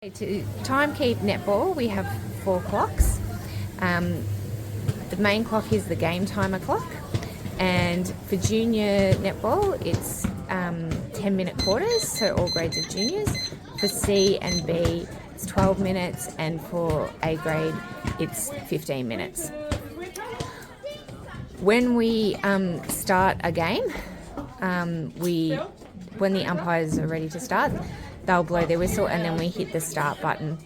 To time keep netball, we have 4 clocks. The main clock is the game timer clock, and for junior netball, it's 10-minute quarters, so all grades of juniors. For C and B, it's 12 minutes, and for A grade, it's 15 minutes. When we start a game, when the umpires are ready to start, they'll blow their whistle and then we hit the start button.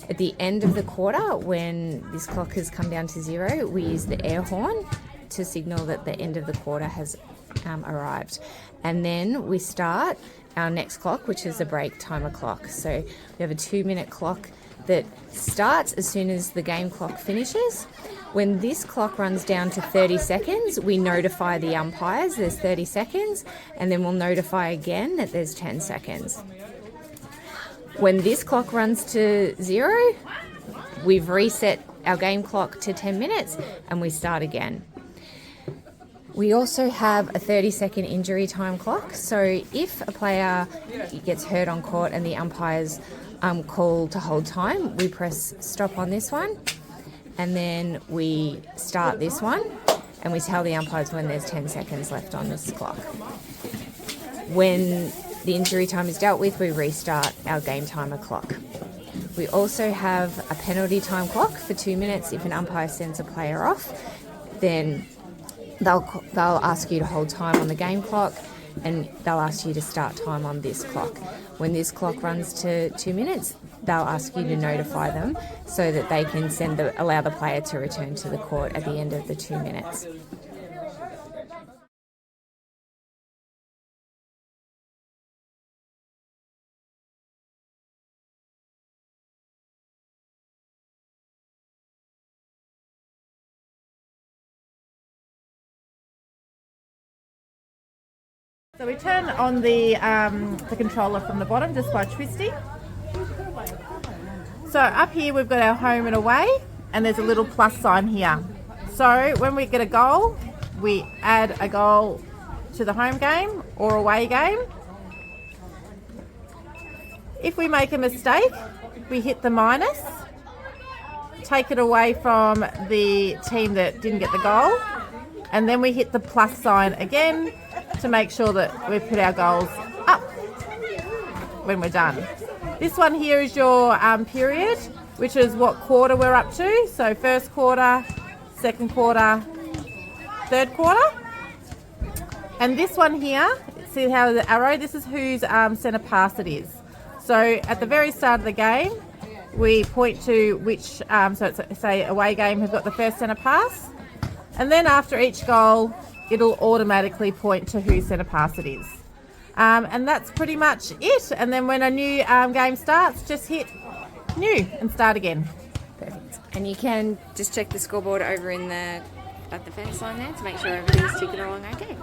At the end of the quarter, when this clock has come down to 0, we use the air horn to signal that the end of the quarter has arrived. And then we start our next clock, which is a break timer clock. So we have a 2-minute clock that starts as soon as the game clock finishes. When this clock runs down to 30 seconds, we notify the umpires there's 30 seconds, and then we'll notify again that there's 10 seconds. When this clock runs to 0, we've reset our game clock to 10 minutes and we start again. We also have a 30-second injury time clock. So if a player gets hurt on court and the umpires call to hold time, we press stop on this one, and then we start this one, and we tell the umpires when there's 10 seconds left on this clock. When the injury time is dealt with, we restart our game timer clock. We also have a penalty time clock for 2 minutes. If an umpire sends a player off, then they'll ask you to hold time on the game clock, and they'll ask you to start time on this clock. When this clock runs to 2 minutes, they'll ask you to notify them so that they can allow the player to return to the court at the end of the 2 minutes. So we turn on the controller from the bottom just by twisting. So up here we've got our home and away, and there's a little plus sign here. So when we get a goal, we add a goal to the home game or away game. If we make a mistake, we hit the minus, take it away from the team that didn't get the goal, and then we hit the plus sign again to make sure that we put our goals up when we're done. This one here is your period, which is what quarter we're up to. So first quarter, second quarter, third quarter. And this one here, see how the arrow, this is whose centre pass it is. So at the very start of the game, we point to which, so it's, say away game has got the first centre pass. And then after each goal, it'll automatically point to whose centre pass it is. And that's pretty much it. And then when a new game starts, just hit new and start again. Perfect. And you can just check the scoreboard over at the fence line there to make sure everything's ticking along okay.